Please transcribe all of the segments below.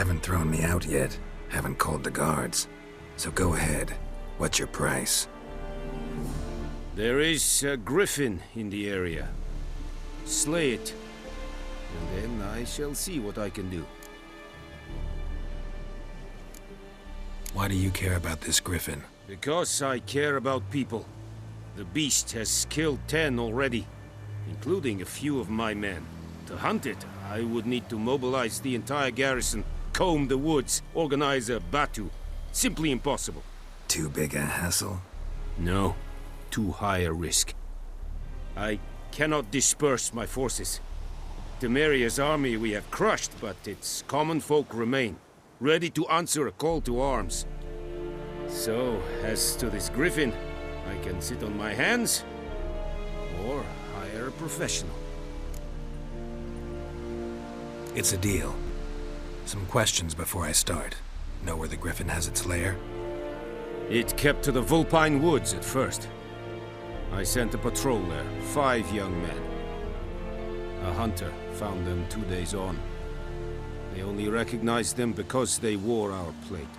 Haven't thrown me out yet. Haven't called the guards. So go ahead. What's your price? There is a griffin in the area. Slay it, and then I shall see what I can do. Why do you care about this griffin? Because I care about people. The beast has killed 10 already, including a few of my men. To hunt it, I would need to mobilize the entire garrison, comb the woods, organize a batu. Simply impossible. Too big a hassle? No, too high a risk. I cannot disperse my forces. Temeria's army we have crushed, but its common folk remain, ready to answer a call to arms. So, as to this griffin, I can sit on my hands, or hire a professional. It's a deal. Some questions before I start. Know where the griffin has its lair? It kept to the Vulpine Woods at first. I sent a patrol there, 5 young men. A hunter found them 2 days on. They only recognized them because they wore our plate.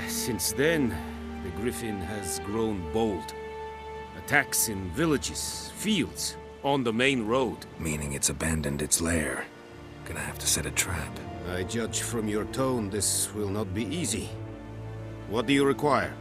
Since then, the griffin has grown bold. Attacks in villages, fields, on the main road. Meaning it's abandoned its lair. Gonna have to set a trap. I judge from your tone this will not be easy. What do you require?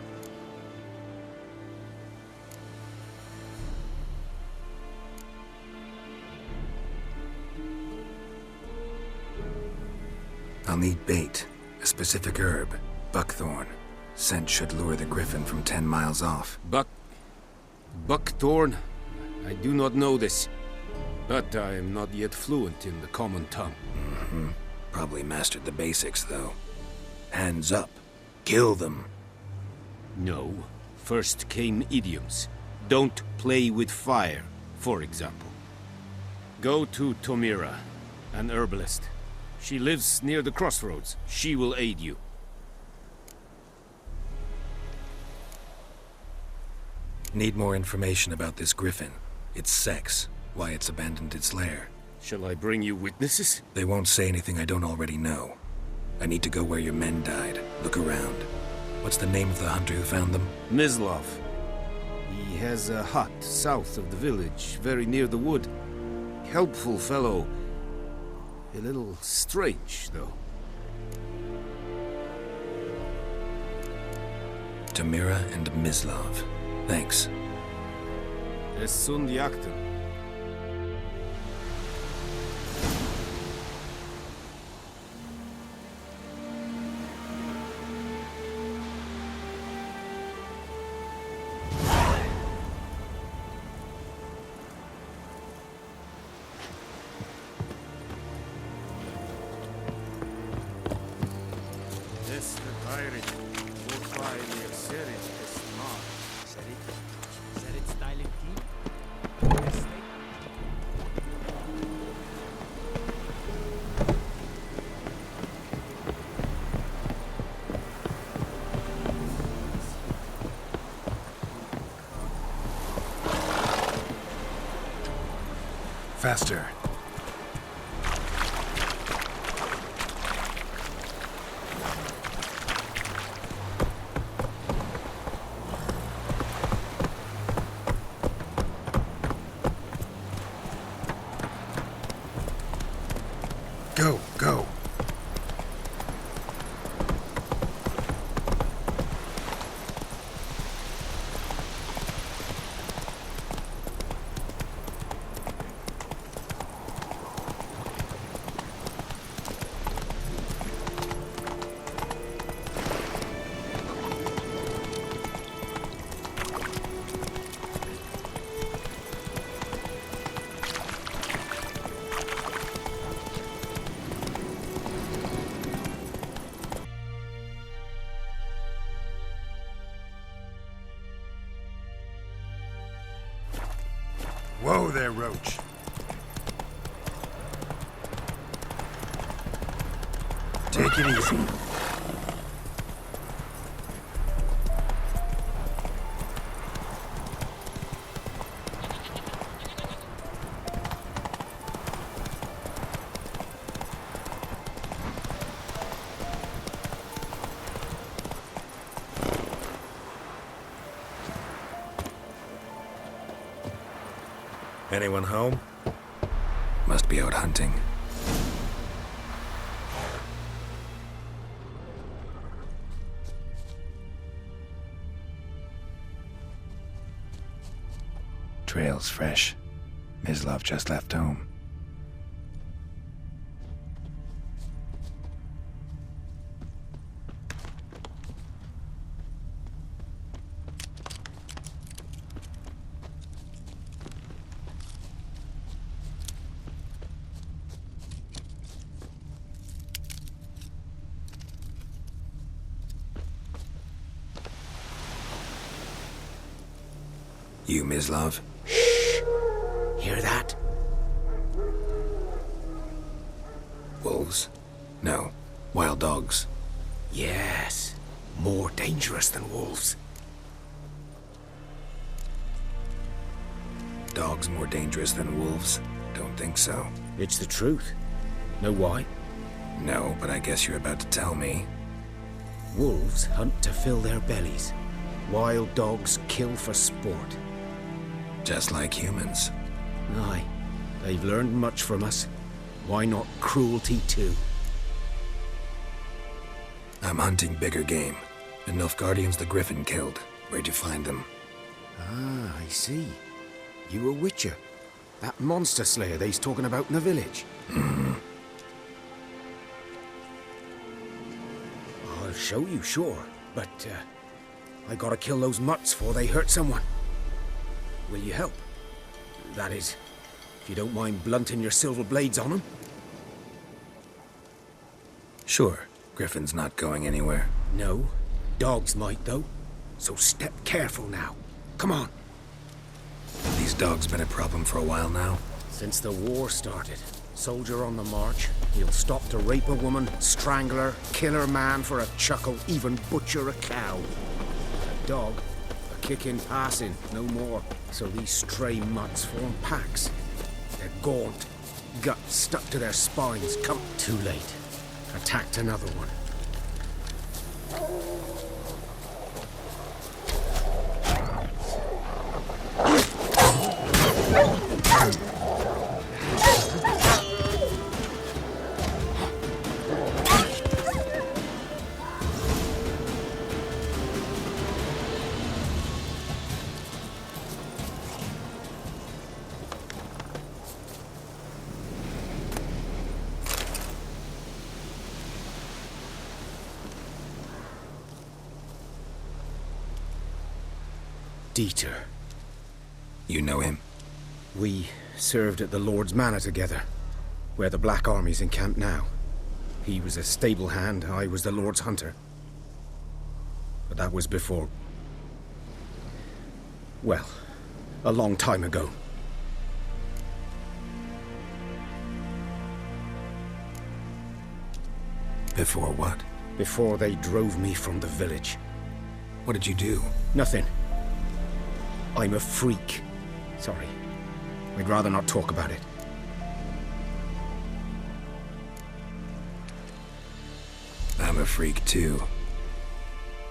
I'll need bait, a specific herb, buckthorn. Scent should lure the griffin from 10 miles off. Buckthorn? I do not know this, but I am not yet fluent in the common tongue. Probably mastered the basics, though. Hands up. Kill them. No. First came idioms. Don't play with fire, for example. Go to Tomira, an herbalist. She lives near the crossroads. She will aid you. Need more information about this griffin. Its sex, why it's abandoned its lair. Shall I bring you witnesses? They won't say anything I don't already know. I need to go where your men died. Look around. What's the name of the hunter who found them? Mislav. He has a hut south of the village, very near the wood. Helpful fellow. A little strange, though. Tamira and Mislav. Thanks. Es sunt jakten. Faster. Go, go. Whoa there, Roach. Take it easy. Anyone home? Must be out hunting. Trail's fresh. Mislav just left home. You, Mislav? Hear that? Wolves? No. Wild dogs. Yes. More dangerous than wolves. Dogs more dangerous than wolves? Don't think so. It's the truth. Know why? No, but I guess you're about to tell me. Wolves hunt to fill their bellies. Wild dogs kill for sport. Just like humans. Aye. They've learned much from us. Why not cruelty too? I'm hunting bigger game. The Nilfgaardians the Griffin killed. Where'd you find them? Ah, I see. You a witcher. That monster slayer they's talking about in the village. I'll show you, sure. But, I gotta kill those mutts before they hurt someone. Will you help? That is, if you don't mind blunting your silver blades on them. Sure. Griffin's not going anywhere. No. Dogs might, though. So step careful now. Come on. These dogs been a problem for a while now? Since the war started. Soldier on the march. He'll stop to rape a woman, strangle her, kill her man for a chuckle, even butcher a cow. A dog. A kick in passing, no more. So these stray mutts form packs. They're gaunt. Guts stuck to their spines. Come too late. Attacked another one. Dieter. You know him? We served at the Lord's Manor together, where the Black Army's encamped now. He was a stable hand, I was the Lord's hunter. But that was before... well, a long time ago. Before what? Before they drove me from the village. What did you do? Nothing. I'm a freak. Sorry. I'd rather not talk about it. I'm a freak too.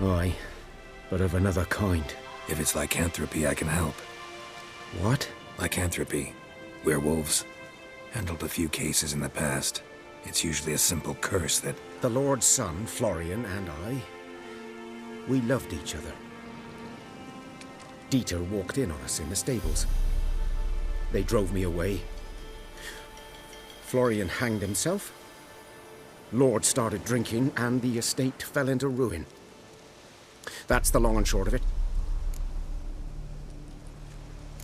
Aye, but of another kind. If it's lycanthropy, I can help. What? Lycanthropy. Werewolves. Handled a few cases in the past. It's usually a simple curse that... The Lord's son, Florian, and I... we loved each other. Dieter walked in on us in the stables. They drove me away. Florian hanged himself. Lord started drinking, and the estate fell into ruin. That's the long and short of it.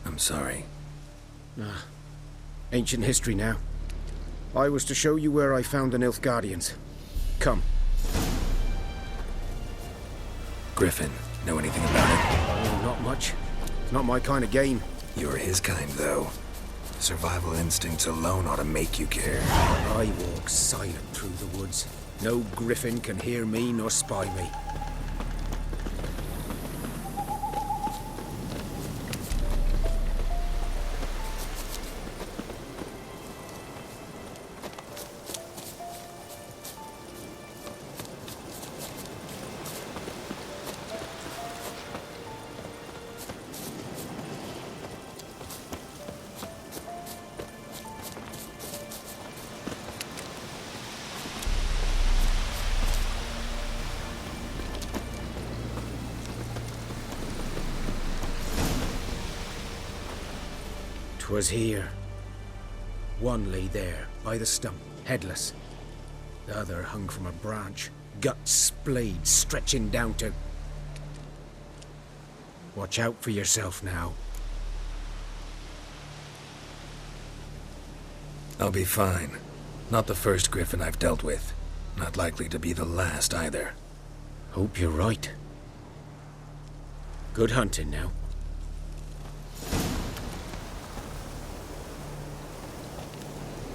I'm sorry. Ancient history now. I was to show you where I found the Nilfgaardians. Come. Griffin, know anything about it? Oh, not much. It's not my kind of game. You're his kind, though. Survival instincts alone ought to make you care. I walk silent through the woods. No griffin can hear me nor spy me. 'Twas here. One lay there, by the stump, headless. The other hung from a branch, guts splayed, stretching down to... Watch out for yourself now. I'll be fine. Not the first griffin I've dealt with. Not likely to be the last either. Hope you're right. Good hunting now.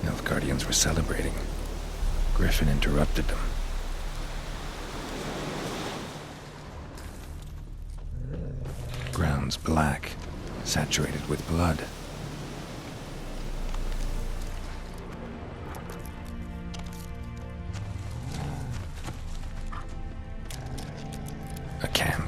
Nilfgaardians were celebrating. Griffin interrupted them. Ground's black, saturated with blood. A camp.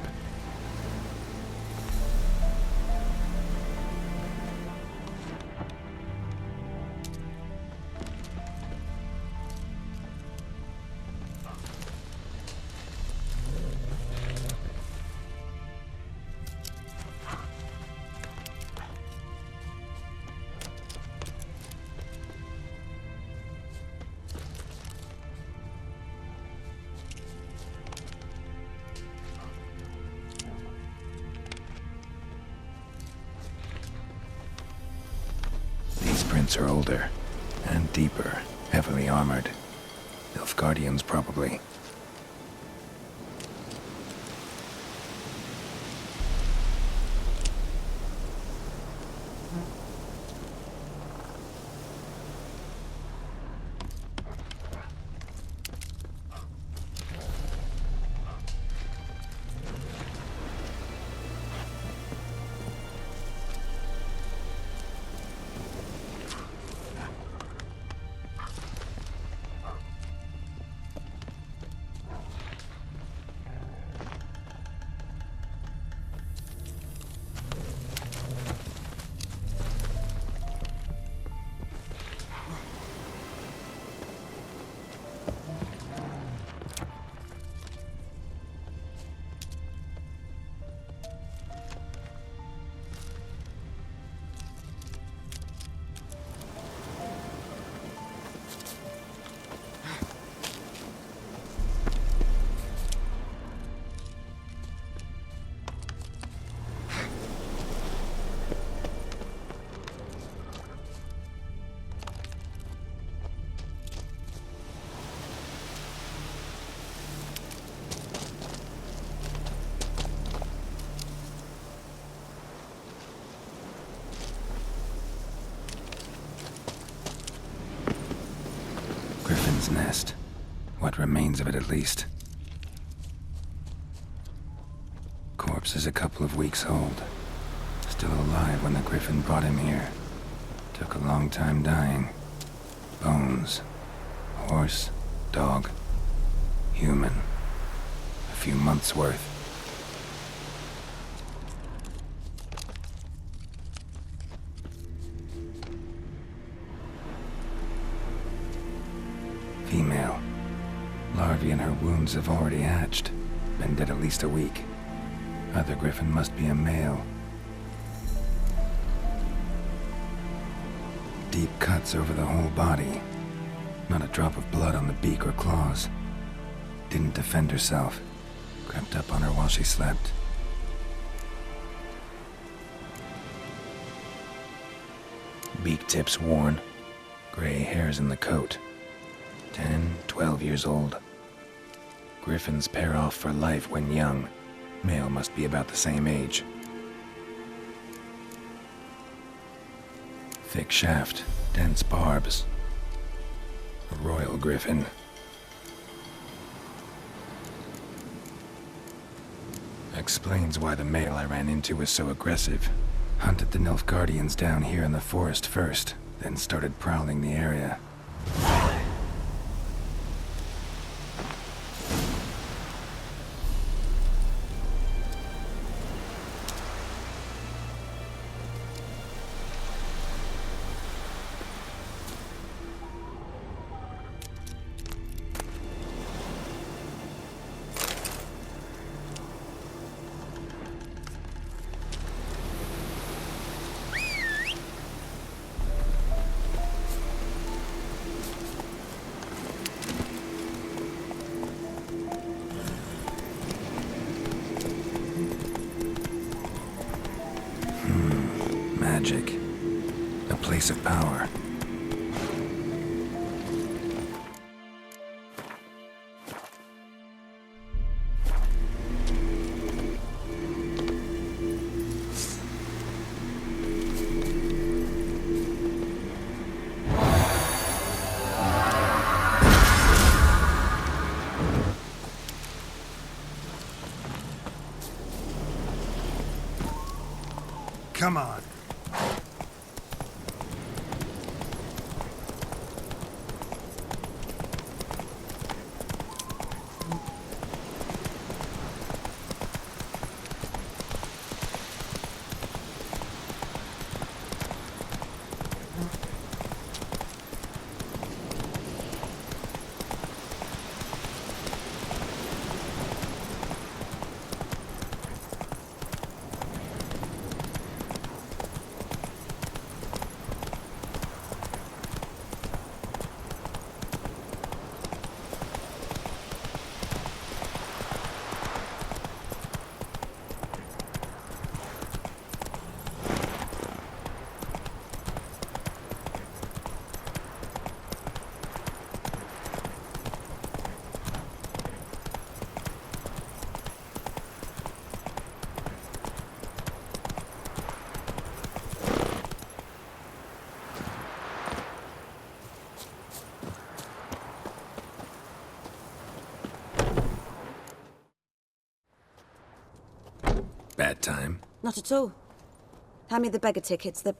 These prints are older and deeper, heavily armored. Nilfgaardians, probably. Griffin's nest. What remains of it, at least. Corpse is a couple of weeks old. Still alive when the griffin brought him here. Took a long time dying. Bones. Horse. Dog. Human. A few months' worth. Female. Larvae in her wounds have already hatched. Been dead at least a week. Other griffin must be a male. Deep cuts over the whole body. Not a drop of blood on the beak or claws. Didn't defend herself. Crept up on her while she slept. Beak tips worn. Gray hairs in the coat. 10, 12 years old. Griffins pair off for life when young. Male must be about the same age. Thick shaft, dense barbs. A royal griffin. Explains why the male I ran into was so aggressive. Hunted the Nilfgaardians down here in the forest first, then started prowling the area. magic. A place of power. Come on. Bad time? Not at all. Hand me the beggar tickets, the...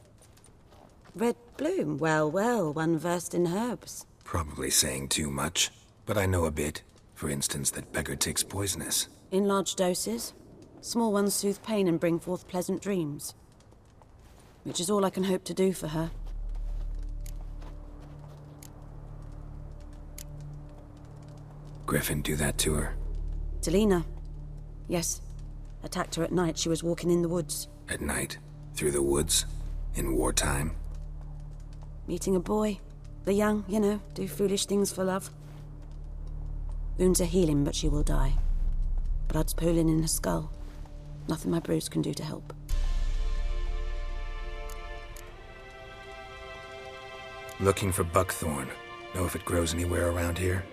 Red bloom. Well, well, one versed in herbs. Probably saying too much, but I know a bit. For instance, that beggar tick's poisonous. In large doses. Small ones soothe pain and bring forth pleasant dreams. Which is all I can hope to do for her. Griffin do that to her? To Lena. Yes. Attacked her at night. She was walking in the woods. At night? Through the woods? In wartime? Meeting a boy. The young, you know, do foolish things for love. Wounds are healing, but she will die. Blood's pooling in her skull. Nothing my brews can do to help. Looking for buckthorn. Know if it grows anywhere around here?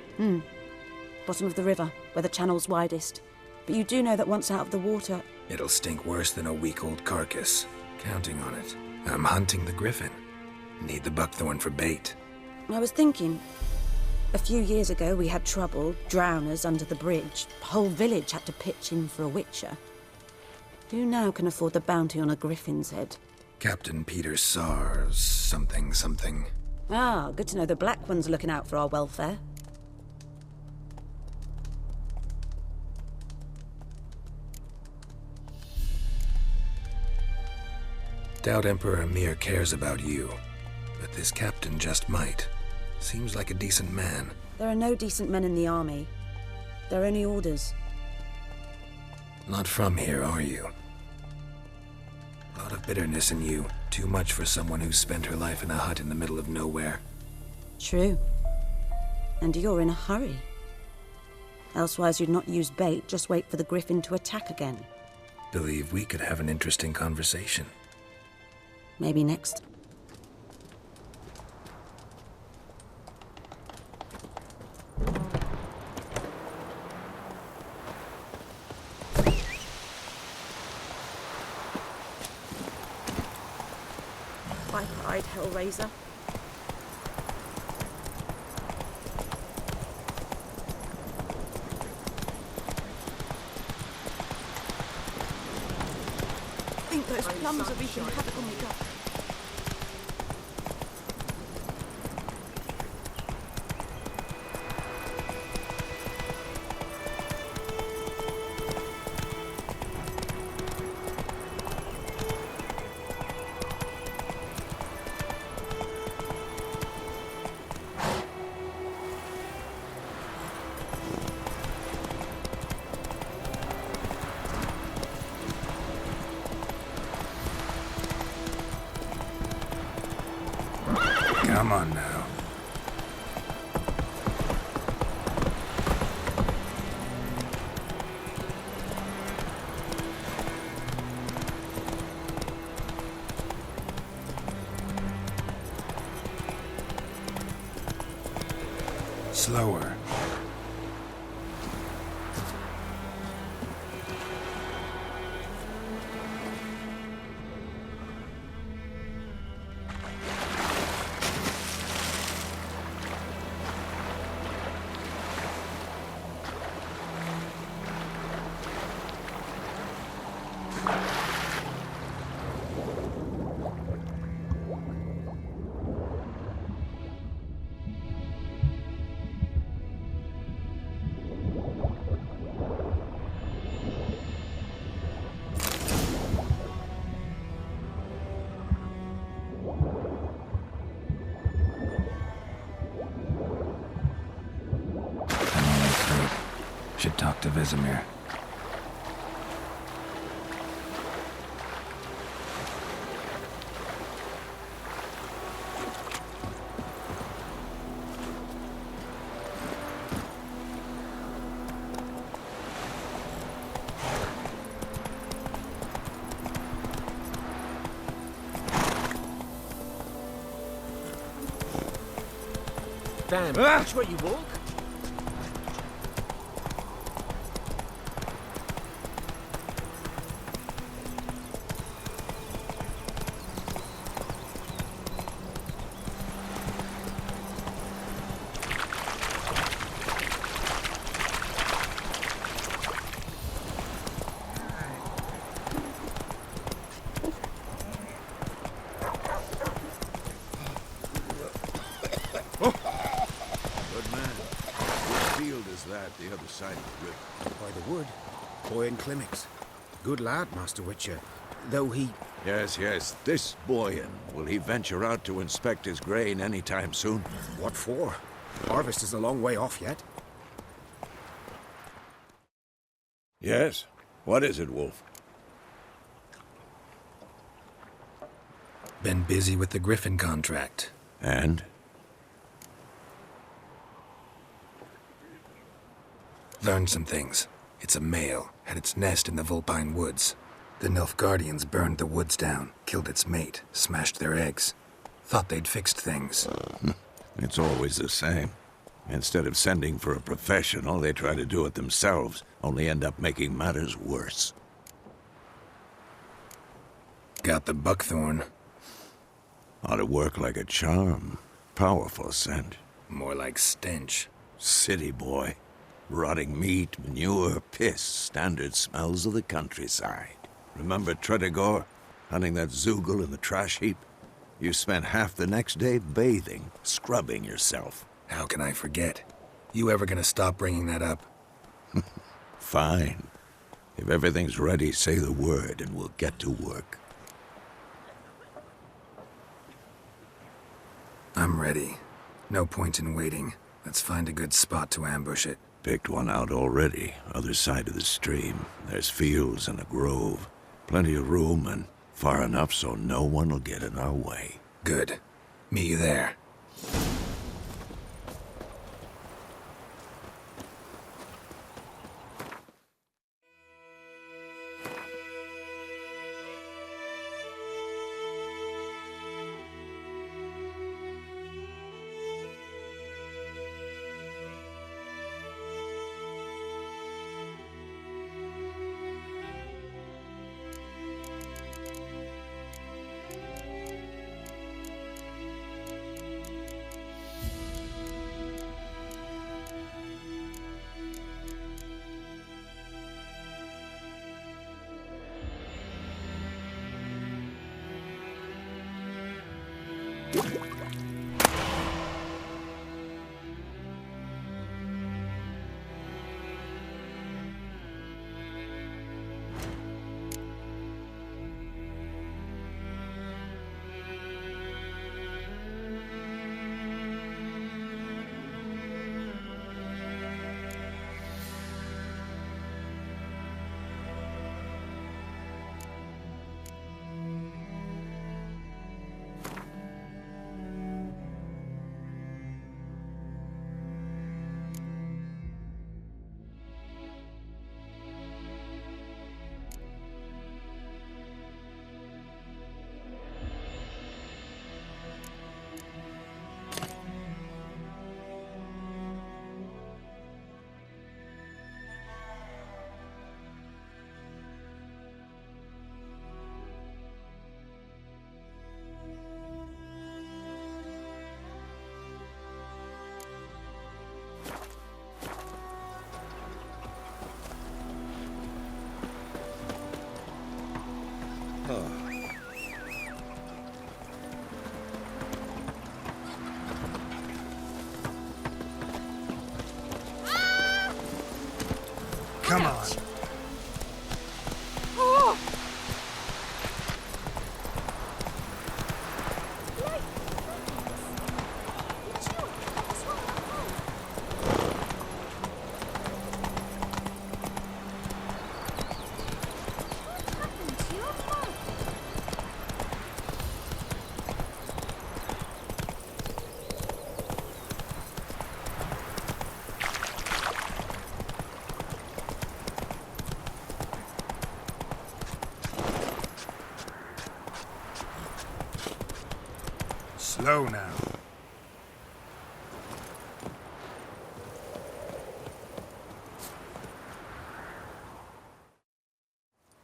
Bottom of the river, where the channel's widest. But you do know that once out of the water... It'll stink worse than a week-old carcass. Counting on it. I'm hunting the griffin. Need the buckthorn for bait. I was thinking... A few years ago we had trouble, drowners under the bridge. The whole village had to pitch in for a witcher. Who now can afford the bounty on a griffin's head? Captain Peter Sars... something. Ah, good to know the Black One's looking out for our welfare. Doubt Emperor Emir cares about you. But this captain just might. Seems like a decent man. There are no decent men in the army. They're only orders. Not from here, are you? A lot of bitterness in you. Too much for someone who's spent her life in a hut in the middle of nowhere. True. And you're in a hurry. Elsewise you'd not use bait, just wait for the griffin to attack again. Believe we could have an interesting conversation. Maybe next. Viper-eyed Hellraiser. I think those plums are wreaking havoc on the gut. slower. Should talk to Vizimir. Damn, watch where you walk. The other side of the river. By the wood. Boy in Climmix. Good lad, Master Witcher. Though he... Yes, this Boyan. Will he venture out to inspect his grain any time soon? What for? Harvest is a long way off yet. Yes? What is it, Wolf? Been busy with the Griffin contract. And? Learned some things. It's a male, had its nest in the Vulpine Woods. The Nilfgaardians burned the woods down, killed its mate, smashed their eggs. Thought they'd fixed things. It's always the same. Instead of sending for a professional, they try to do it themselves, only end up making matters worse. Got the buckthorn. Ought to work like a charm. Powerful scent. More like stench. City boy. Rotting meat, manure, piss, standard smells of the countryside. Remember Tredegor? Hunting that Zoogle in the trash heap? You spent half the next day bathing, scrubbing yourself. How can I forget? You ever gonna stop bringing that up? Fine. If everything's ready, say the word and we'll get to work. I'm ready. No point in waiting. Let's find a good spot to ambush it. Picked one out already, other side of the stream. There's fields and a grove. Plenty of room and far enough so no one will get in our way. Good. Meet you there. Come on. Oh! Slow now.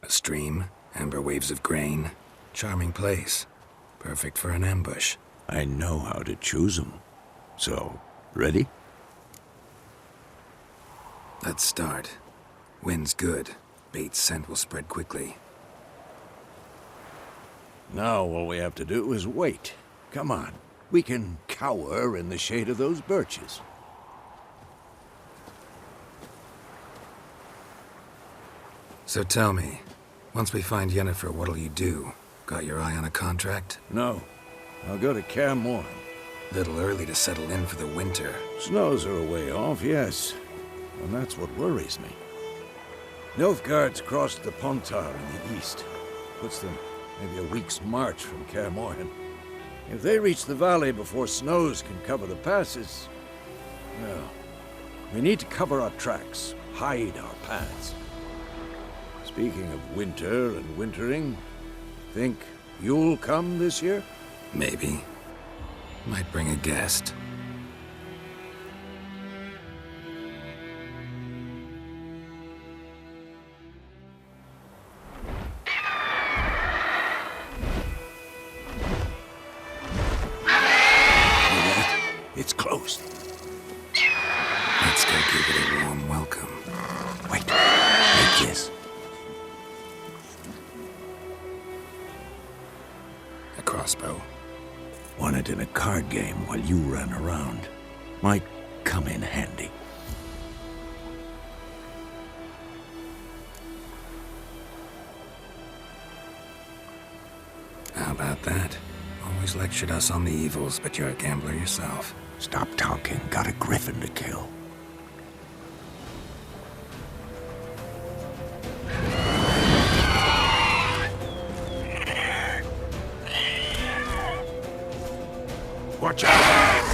A stream, amber waves of grain. Charming place. Perfect for an ambush. I know how to choose 'em. So, ready? Let's start. Wind's good. Bait's scent will spread quickly. Now all we have to do is wait. Come on. We can cower in the shade of those birches. So tell me, once we find Yennefer, what'll you do? Got your eye on a contract? No. I'll go to Kaer Morhen. Little early to settle in for the winter. Snows are a way off, yes. And that's what worries me. Nilfgaard's crossed the Pontar in the east. Puts them maybe a week's march from Kaer Morhen. If they reach the valley before snows can cover the passes, well, we need to cover our tracks, hide our paths. Speaking of winter and wintering, think you'll come this year? Maybe. Might bring a guest. It's close. Let's go give it a warm welcome. Wait, take this. A crossbow. Won it in a card game while you ran around. Might come in handy. How about that? Always lectured us on the evils, but you're a gambler yourself. Stop talking. Got a griffin to kill. Watch out!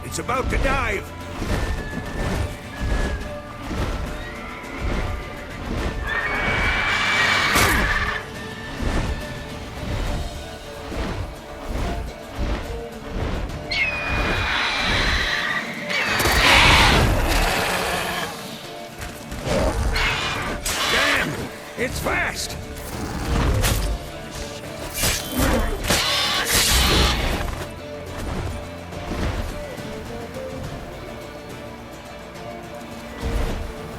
It's about to dive! Damn! It's fast!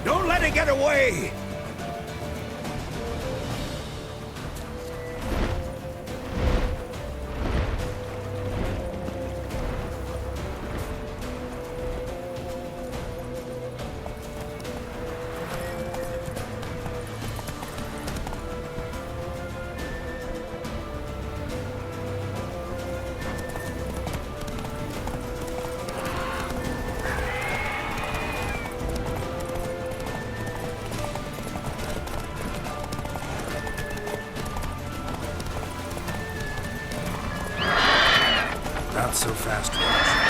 Don't let it get away! Not so fast, Roach.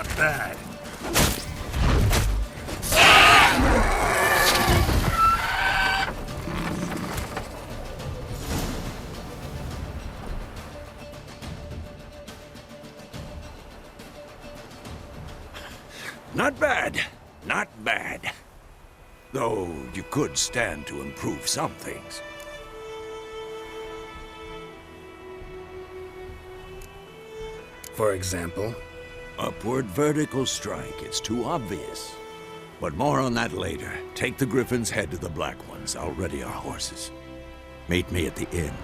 Not bad. Not bad. Not bad. Though you could stand to improve some things. For example? Upward vertical strike. It's too obvious. But more on that later. Take the Griffin's head to the Black Ones. I'll ready our horses. Meet me at the inn.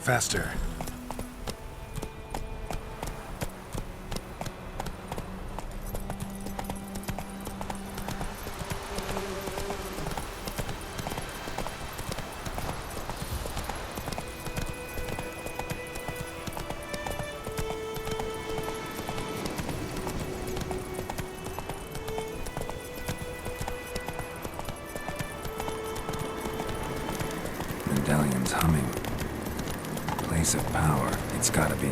Faster. Medallion's humming. Place of power, it's gotta be.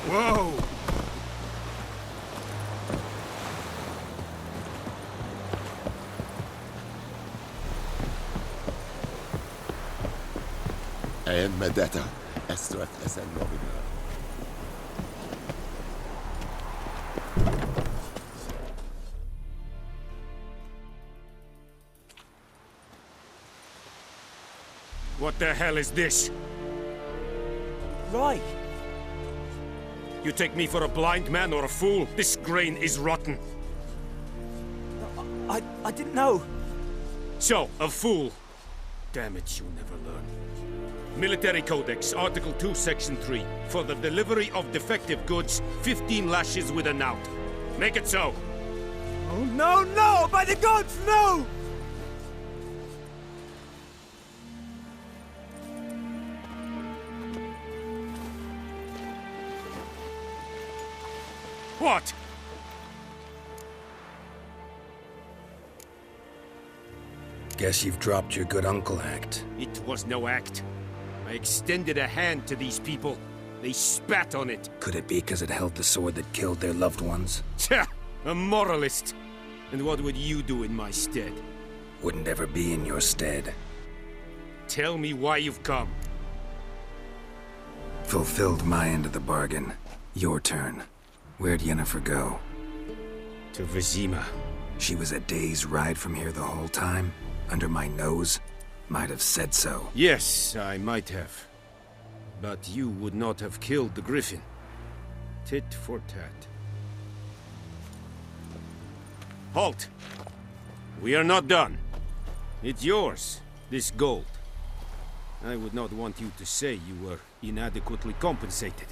Whoa! Én medeta, ezt ezen novinál. What the hell is this? Right. You take me for a blind man or a fool? This grain is rotten. I didn't know. So, a fool. Damn it, you never learn. Military Codex, Article 2, Section 3. For the delivery of defective goods, 15 lashes with a knout. Make it so. Oh, no, no! By the gods, no! What? Guess you've dropped your good uncle act. It was no act. I extended a hand to these people. They spat on it. Could it be because it held the sword that killed their loved ones? Tja! A moralist! And what would you do in my stead? Wouldn't ever be in your stead. Tell me why you've come. Fulfilled my end of the bargain. Your turn. Where'd Yennefer go? To Vizima. She was a day's ride from here the whole time? Under my nose? Might have said so. Yes, I might have. But you would not have killed the Griffin. Tit for tat. Halt! We are not done. It's yours, this gold. I would not want you to say you were inadequately compensated.